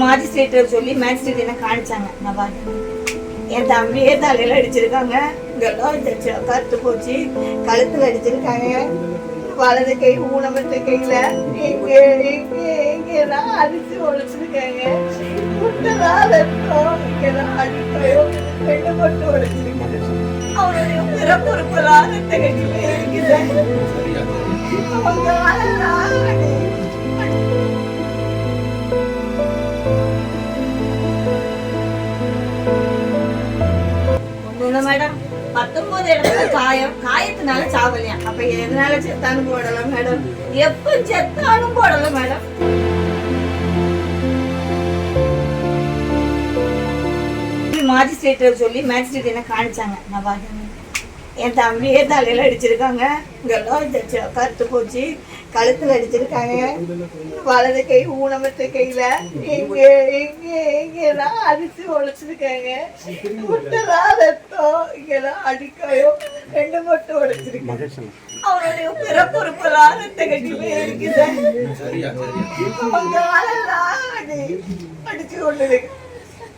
மாஜிஸ்ட்ரேட்டர் சொல்லி மேஜிஸ்ட்ரேட் என்ன காணிச்சாங்க. நான் பார்த்தேன், என் தம்பியே தலையில அடிச்சிருக்காங்க, இங்கெல்லாம் கருத்து போச்சு, கழுத்துல அடிச்சிருக்காங்க, வலது கை ஊனமற்ற கையில இங்க இங்க இங்கெல்லாம் அடிச்சு உழைச்சிருக்காங்க, முட்டதான் ரத்தம், இங்கெல்லாம் அடிப்பையோ ரெண்டு மட்டும் உழைச்சிருக்காங்க. அவனுடைய பிறப்பொறுப்பெல்லாம் ரத்த கட்டில இருக்குது. அவங்க மேடம் 19 இடத்துல காயத்தினால சாவலியா. அப்ப எதனால செத்தாலும் போடலாம் மேடம், எப்ப செத்தாலும் போடலாம் மேடம். மாஜிஸ்ட்ரேட்டர் சொல்லி மேஜிஸ்ட்ரேட் என்ன காணிச்சாங்க. நான் பார்த்தேன், என் தம்பியே தலையில அடிச்சிருக்காங்க, இங்கெல்லாம் கருத்து போச்சு, கழுத்துல அடிச்சிருக்காங்க, வலது கை ஊனமற்ற கையில இங்க இங்க இங்கெல்லாம் அடிச்சு உழைச்சிருக்காங்க, முட்டதான் ரத்தம், இங்கெல்லாம் அடிக்கையோ ரெண்டு மட்டும் உழைச்சிருக்காங்க. அவனுடைய பிறப்பொறுப்பெல்லாம் ரத்த கட்டில இருக்குது. அவங்க அடிச்சு கொண்டு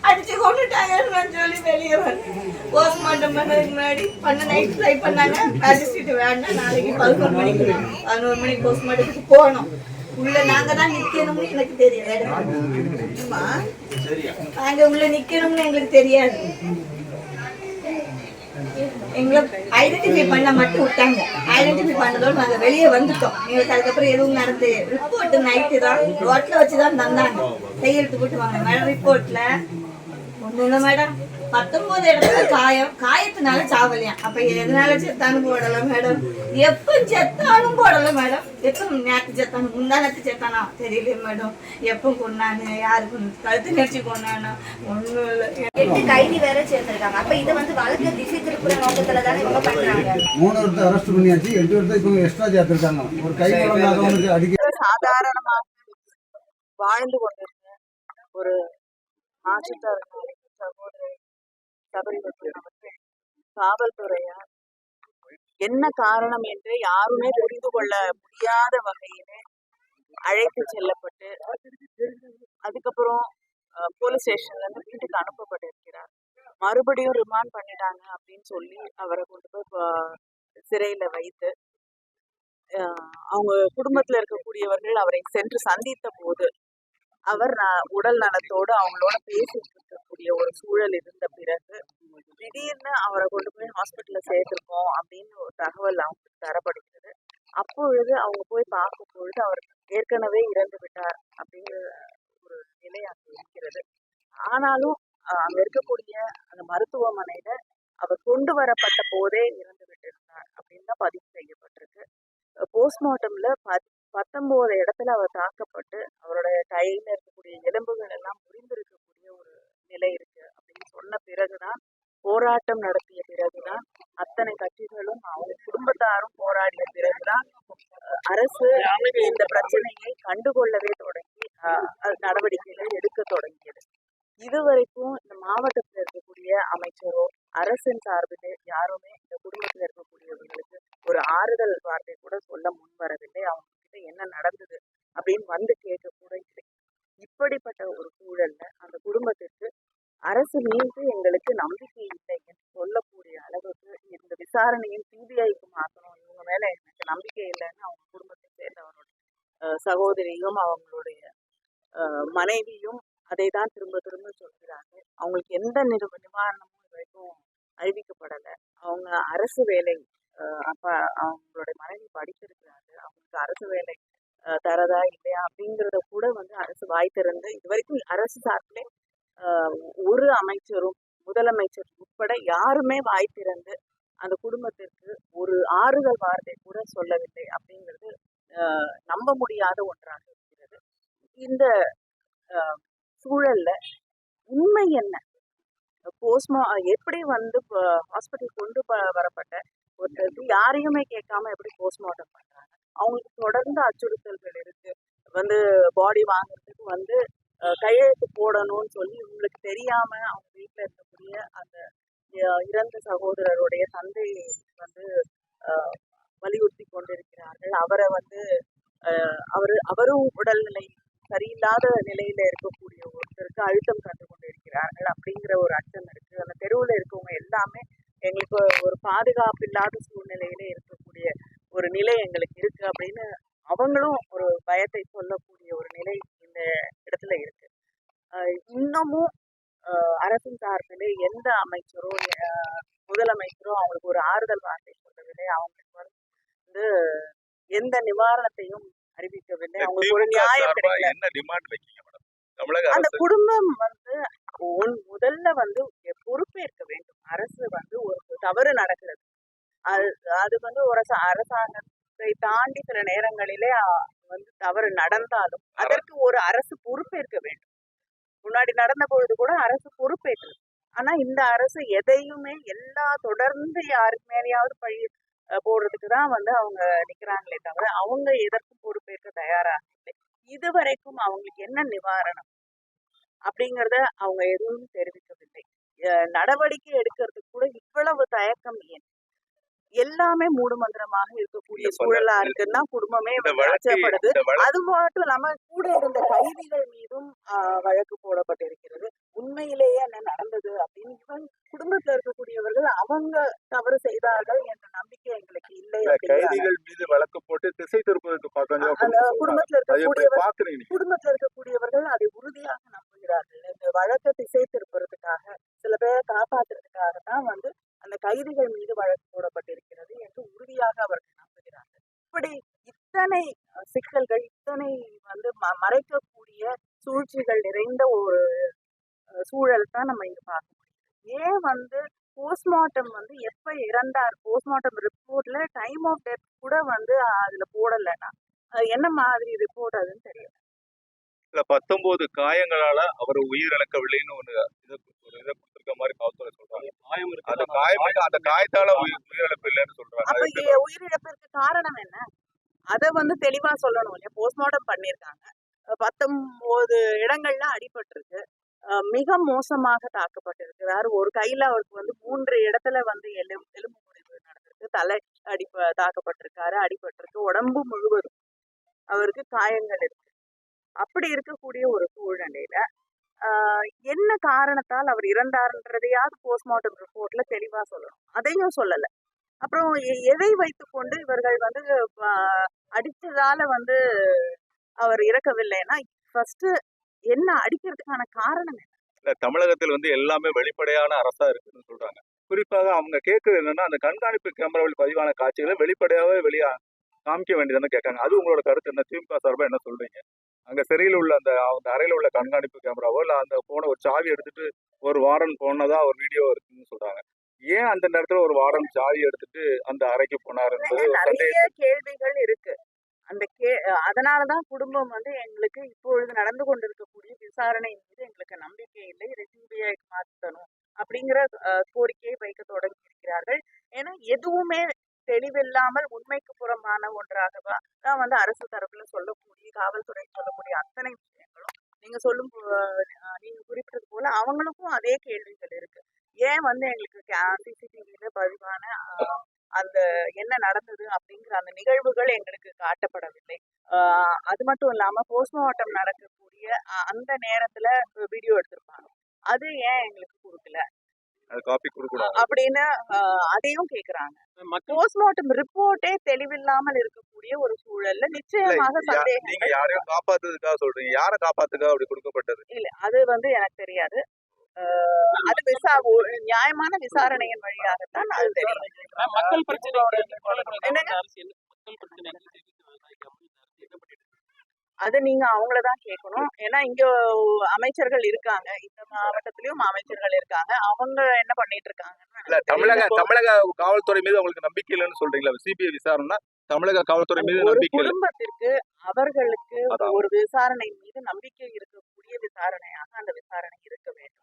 அடிச்சு கொண்டுட்டாங்கன்னு சொல்லி வெளியே வந்து போஸ்ட்மார்ட்டம் பண்ணதுக்கு முன்னாடி நைட் ட்ரை பண்ணாங்க. மேஜிஸ்ட்ரேட் வேண்டாம், நாளைக்கு 11 மணிக்கு போஸ்ட்மார்ட்டத்துக்கு போகணும். உள்ள நாங்க தான் நிக்கணும்னு எனக்கு தெரியாது. நாங்க உள்ள நிக்கணும்னு எங்களுக்கு தெரியாது. எங்களை ஐடென்டிஃபை பண்ண மட்டும் விட்டாங்க. ஐடென்டிஃபை பண்ணதோடு நாங்கள் வெளியே வந்துட்டோம். எங்களுக்கு அதுக்கப்புறம் எதுவும் நடந்து ரிப்போர்ட் நைட்டு தான் ரோட்டில் வச்சு தான் தந்தாங்க. கையெழுத்து போட்டு வாங்க மேடம். ரிப்போர்ட்ல ஒன்றும் இல்லை மேடம், 19 இடத்துல காயத்தினால சாவலியா. அப்ப எதனால செத்தாலும் போடலாம் மேடம், எப்ப செத்தாலும் போடலாம் மேடம். எப்ப நேற்று செத்தானு முந்தானத்து செத்தானா தெரியல மேடம். எப்ப கொண்டானு யாருக்கு கழுத்து நெரிச்சு கொண்டானா ஒன்றும் இல்லை. 8 கைதி வேற சேர்ந்திருக்காங்க. அப்ப இதை வந்து வழக்கு திசை திருப்புற நோக்கத்துல தானே இவங்க பண்றாங்க. 3 வருஷம் அரெஸ்ட் பண்ணியாச்சு, 8 வருஷம் இப்போ எக்ஸ்ட்ரா சேர்த்திருக்காங்க. ஒரு கை குழந்தை அடிக்க சாதாரணமாக வாழ்ந்து கொண்டிருந்த ஒரு மாற்றுத்தாரர் சகோதரி சபரிவர்த்தன் அவர்கள் காவல்துறையார் என்ன காரணம் என்று யாருமே தெரிந்து கொள்ள முடியாத வகையிலே அழைத்து செல்லப்பட்டு அதுக்கப்புறம் போலீஸ் ஸ்டேஷன்ல இருந்து வீட்டுக்கு அனுப்பப்பட்டிருக்கிறார். மறுபடியும் ரிமாண்ட் பண்ணிட்டாங்க அப்படின்னு சொல்லி அவரை கொண்டு போய் சிறையில வைத்து அவங்க குடும்பத்துல இருக்கக்கூடியவர்கள் அவரை சென்று சந்தித்த போது அவர் உடல் நலத்தோடு அவங்களோட பேசிட்டு இருக்கக்கூடிய ஒரு சூழல் இருந்த பிறகு திடீர்னு அவரை கொண்டு போய் ஹாஸ்பிட்டல்ல சேர்த்திருக்கோம் அப்படின்னு ஒரு தகவல் அவங்களுக்கு தரப்படுகிறது. அப்பொழுது அவங்க போய் பார்க்கும் பொழுது அவர் ஏற்கனவே இறந்து விட்டார் அப்படிங்கிற ஒரு நிலை அங்கு இருக்கிறது. ஆனாலும் அங்க இருக்கக்கூடிய அந்த மருத்துவமனையில அவர் கொண்டு வரப்பட்ட போதே இறந்து விட்டிருந்தார் அப்படின்னு தான் பதிவு செய்யப்பட்டிருக்கு. போஸ்ட்மார்ட்டம்ல 19 இடத்துல அவர் தாக்கப்பட்டு அவருடைய கையில இருக்கக்கூடிய எலும்புகள் எல்லாம் முறிந்திருக்கக்கூடிய ஒரு நிலை இருக்கு அப்படின்னு சொன்ன பிறகுதான், போராட்டம் நடத்திய பிறகுதான், அத்தனை கட்சிகளும் அவங்க குடும்பத்தாரும் போராடிய பிறகுதான் அரசு இந்த பிரச்சனையை கண்டுகொள்ளவே தொடங்கி நடவடிக்கைகள் எடுக்க தொடங்கியது. இதுவரைக்கும் இந்த மாவட்டத்தில் இருக்கக்கூடிய அமைச்சரோ அரசின் சார்பிலே யாருமே இந்த குடும்பத்தில் இருக்கக்கூடியவர்களுக்கு ஒரு ஆறுதல் வார்த்தை கூட சொல்ல முன் வரவில்லை. அவங்க கிட்ட என்ன நடந்தது அப்படின்னு வந்து கேட்க கூட இல்லை. இப்படிப்பட்ட ஒரு சூழல்ல அந்த குடும்பத்திற்கு அரசு மீது எங்களுக்கு நம்பிக்கை இல்லை என்று சொல்லக்கூடிய அளவுக்கு இந்த விசாரணையும் சிபிஐக்கு மாற்றணும், இவங்க மேல எனக்கு நம்பிக்கை இல்லைன்னு அவங்க குடும்பத்தை சேர்ந்தவரோட சகோதரியும் அவங்களுடைய மனைவியும் அதை தான் திரும்ப திரும்ப சொல்கிறாங்க. அவங்களுக்கு எந்த நிவாரணமும் இது வரைக்கும் அறிவிக்கப்படலை. அவங்க அரசு வேலை அப்ப அவங்களுடைய மனைவி படித்திருக்கிறாங்க, அவங்களுக்கு அரசு வேலை தரதா இல்லையா அப்படிங்கிறத கூட வந்து அரசு வாய் திறந்து இது வரைக்கும் அரசு சார்பிலே ஒரு அமைச்சரும் முதலமைச்சர் உட்பட யாருமே வாய் திறந்து அந்த குடும்பத்திற்கு ஒரு ஆறுதல் வார்த்தை கூட சொல்லவில்லை அப்படிங்கிறது நம்ப முடியாத ஒன்றாக இருக்கிறது. இந்த சூழல்ல உண்மை என்ன, எப்படி வந்து ஹாஸ்பிட்டல் கொண்டு வரப்பட்ட ஒருத்தருக்கு யாரையுமே கேட்காம எப்படி போஸ்ட்மார்ட்டம் பண்றாங்க? அவங்களுக்கு தொடர்ந்து அச்சுறுத்தல்கள் இருக்கு. வந்து பாடி வாங்குறதுக்கு வந்து கையெழுத்து போடணும்னு சொல்லி உங்களுக்கு தெரியாம அவங்க வீட்டுல இருக்கக்கூடிய அந்த இறந்த சகோதரருடைய தந்தை வந்து வலியுறுத்தி கொண்டிருக்கிறார்கள். அவரை வந்து அவரும் உடல்நிலை சரியில்லாத நிலையில இருக்கக்கூடிய ஒருத்தர் அழுத்தம் தந்து கொண்டிருக்கிறார்கள் அப்படிங்கிற ஒரு அச்சம் இருக்கு. அந்த தெருவில் இருக்கவங்க எல்லாமே எங்களுக்கு ஒரு பாதுகாப்பு இல்லாத சூழ்நிலையிலே இருக்கக்கூடிய ஒரு நிலை எங்களுக்கு இருக்கு அப்படின்னு அவங்களும் ஒரு பயத்தை சொல்லக்கூடிய ஒரு நிலை இந்த இடத்துல இருக்கு. இன்னமும் அரசின் சார்பிலே எந்த அமைச்சரோ முதலமைச்சரோ அவங்களுக்கு ஒரு ஆறுதல் வார்த்தை சொல்லவில்லை. அவங்களுக்கு வந்து எந்த நிவாரணத்தையும் அறிவிக்கவில்லை. அவங்களுக்கு ஒரு நியாயம் கிடைக்கல. என்ன டிமாண்ட் வைக்கீங்க மேடம்? தமிழக அந்த அரசு குடும்பம் வந்து முதல்ல வந்து பொறுப்பேற்க வேண்டும். அரசு வந்து ஒரு தவறு நடக்கிறது, அது வந்து ஒரு அரசாங்கத்தை தாண்டி சில நேரங்களிலே வந்து தவறு நடந்தாலும் அதற்கு ஒரு அரசு பொறுப்பேற்க வேண்டும். முன்னாடி நடந்த பொழுது கூட அரசு பொறுப்பேற்றது. ஆனா இந்த அரசு எதையுமே தொடர்ந்து யாருக்கு மேலேயாவது பழி போடுறதுக்கு தான் வந்து அவங்க நிக்கிறாங்களே தவிர அவங்க எதற்கும் பொறுப்பேற்க தயாராக இல்லை. இதுவரைக்கும் அவங்களுக்கு என்ன நிவாரணம் அப்படிங்கறத அவங்க எதுவும் தெரிவிக்கவில்லை. நடவடிக்கை எடுக்கிறதுக்கு கூட இவ்வளவு தயக்கம் ஏன்? எல்லாமே மூடுமந்திரமாக இருக்கக்கூடிய சூழலா இருக்குன்னா குடும்பமே அச்சப்படுது. அது மட்டும் இல்லாம கூட இருந்த கைதிகள் மீதும் வழக்கு போடப்பட்டிருக்கிறது. உண்மையிலேயே என்ன நடந்தது அப்படின்னு குடும்பத்துல இருக்கக்கூடியவர்கள் அவங்க தவறு செய்தார்கள் என்ற நம்பிக்கை எங்களுக்கு இல்லை. கைதிகள் மீது வழக்கு போட்டு திசை திருப்பதற்கு அந்த குடும்பத்துல இருக்கக்கூடியவர்கள் அதை உறுதியாக நம்புகிறார்கள். இந்த வழக்கை திசை திருப்புறதுக்காக சில பேரை காப்பாற்றுறதுக்காக தான் வந்து அந்த கைதிகள் மீது வழக்கு போடப்பட்டிருக்கிறது என்று உறுதியாக அவர்கள் நம்புகிறார்கள். இப்படி இத்தனை சிக்கல்கள், இத்தனை வந்து மறைக்கக்கூடிய சூழ்ச்சிகள் நிறைந்த ஒரு சூழல் தான் நம்ம இங்க பார்க்க முடியும். ஏன் வந்து போஸ்ட்மார்ட்டம் வந்து எப்ப இறந்தார், போஸ்ட்மார்ட்டம் ரிப்போர்ட்ல டைம் ஆஃப் டெத் கூட வந்து அதுல போடலைன்னா என்ன மாதிரி ரிப்போர்ட் அதுன்னு தெரியல. 19 காயங்களால அவர் உயிரிழக்கவில்லைன்னு ஒரு இதை கொடுத்திருக்க மாதிரி காவல்துறை சொல்றாங்க. அந்த காயத்தால உயிரிழப்பு இல்லைன்னு சொல்றாங்க. அப்ப உயிரிழப்பிற்கு காரணம் என்ன? அதை வந்து தெளிவா சொல்லணும் இல்லையா? போஸ்ட்மார்ட்டம் பண்ணியிருக்காங்க, 19 இடங்கள்ல அடிபட்டிருக்கு, மிக மோசமாக தாக்கப்பட்டிருக்கு. வேற ஒரு கையில அவருக்கு வந்து 3 இடத்துல வந்து எலும்பு முறிவு நடந்திருக்கு, தலை தாக்கப்பட்டிருக்காரு, அடிபட்டிருக்கு, உடம்பு முழுவதும் அவருக்கு காயங்கள் இருக்கு. அப்படி இருக்கக்கூடிய ஒரு சூழ்நிலையில என்ன காரணத்தால் அவர் இறந்தார்ன்றதையாவது போஸ்ட்மார்ட்டம் ரிப்போர்ட்ல தெளிவா சொல்லணும். அதையும் சொல்லல. அப்புறம் எதை வைத்துக்கொண்டு இவர்கள் வந்து அடிச்சதால வந்து அவர் இறக்கவில்லைன்னா ஃபர்ஸ்ட் என்ன அடிக்கிறதுக்கான காரணம் என்ன? தமிழகத்தில் வந்து எல்லாமே வெளிப்படையான அரசா இருக்குன்னு சொல்றாங்க. குறிப்பாக அவங்க கேட்கறது என்னன்னா, அந்த கண்காணிப்பு கேமராவில் பதிவான காட்சிகளை வெளிப்படையாவே காமிக்க வேண்டியதுன்னு கேட்காங்க. அது உங்களோட கருத்து என்ன? திமுக சார்பா என்ன சொல்றீங்க? அங்க சிறையில் உள்ள அந்த அறையில உள்ள கண்காணிப்பு கேமராவோ இல்ல அந்த போன ஒரு சாவி எடுத்துட்டு ஒரு வார்டன் போனதா ஒரு வீடியோ இருக்குன்னு சொல்றாங்க. ஏன் அந்த நேரத்துல ஒரு வார்டன் சாவி எடுத்துட்டு அந்த அறைக்கு போனாரு? நிறைய கேள்விகள் இருக்கு. அந்த அதனாலதான் குடும்பம் வந்து எங்களுக்கு இப்பொழுது நடந்து கொண்டிருக்கக்கூடிய விசாரணை மீது எங்களுக்கு நம்பிக்கை இல்லை, இதை சிபிஐக்கு மாற்றணும் அப்படிங்கிற கோரிக்கையை வைக்க தொடங்கி இருக்கிறார்கள். ஏன்னா எதுவுமே தெளிவில்லாமல் உண்மைக்கு புறமான ஒன்றாகவா தான் வந்து அரசு தரப்புல சொல்லக்கூடிய, காவல்துறை சொல்லக்கூடிய அத்தனை விஷயங்களும் நீங்க குறிப்பிட்டது போல அவங்களுக்கும் அதே கேள்விகள் இருக்கு. ஏன் வந்து எங்களுக்கு சிசிடிவில பதிவான அந்த என்ன நடந்தது அப்படிங்கிற அந்த நிகழ்வுகள் எங்களுக்கு காட்டப்படவில்லை. அது மட்டும் இல்லாம போஸ்ட்மார்ட்டம் நடக்கக்கூடிய அந்த நேரத்துல வீடியோ எடுத்திருப்பாங்க, அது ஏன் எங்களுக்கு கொடுக்கல அப்படின்னு அதையும் கேக்குறாங்க. போஸ்ட்மார்ட்டம் ரிப்போர்ட்டே தெளிவில்லாமல் இருக்கக்கூடிய ஒரு சூழல்ல நிச்சயமாக சந்தேகம். நீங்க யாரையும் காப்பாத்துறதுக்காக சொல்றீங்க, யாரை காப்பாத்துக்காக அப்படி கொடுக்கப்பட்டது? இல்ல, அது வந்து எனக்கு தெரியாது. அது நியாயமான விசாரணையின் வழியாகத்தான் அது தெரியும். அது நீங்க அவங்களதான் கேட்கணும். ஏன்னா இங்க அமைச்சர்கள் இருக்காங்க, இந்த மாவட்டத்திலயும் அமைச்சர்கள் இருக்காங்க, அவங்க என்ன பண்ணிட்டு இருக்காங்க? தமிழக காவல்துறை மீது உங்களுக்கு நம்பிக்கை இல்லைன்னு சொல்றீங்களா? சிபிஐ விசாரணை தமிழக காவல்துறை மீது நம்பிக்கை இல்லை. குடும்பத்திற்கு அவர்களுக்கு ஒரு விசாரணை மீது நம்பிக்கை இருக்கக்கூடிய விசாரணையாக அந்த விசாரணை இருக்க வேண்டும்.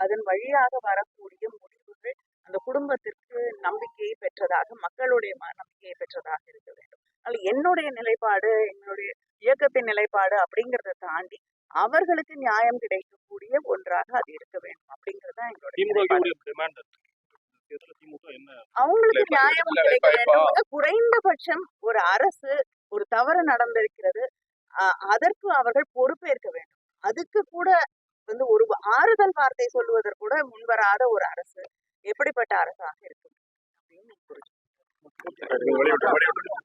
அதன் வழியாக வரக்கூடிய முடிவுகள் அந்த குடும்பத்திற்கு நம்பிக்கையை பெற்றதாக, மக்களுடைய நம்பிக்கையை பெற்றதாக இருக்க வேண்டும். என்னுடைய நிலைப்பாடு, என்னுடைய இயக்கத்தின் நிலைப்பாடு அப்படிங்கறத தாண்டி அவர்களுக்கு நியாயம் கிடைக்கக்கூடிய ஒன்றாக அது இருக்க வேண்டும் அப்படிங்கறத எங்களுடைய. அவங்களுக்கு நியாயம் கிடைக்க வேண்டும். குறைந்தபட்சம் ஒரு அரசு ஒரு தவறு நடந்திருக்கிறது, அதற்கு அவர்கள் பொறுப்பேற்க வேண்டும். அதுக்கு கூட வந்து ஒரு ஆறுதல் வார்த்தை சொல்வதற்கு கூட முன்வராத ஒரு அரசு எப்படிப்பட்ட அரசாக இருக்கும் அப்படின்னு நீங்க புரிஞ்சுக்கணும்.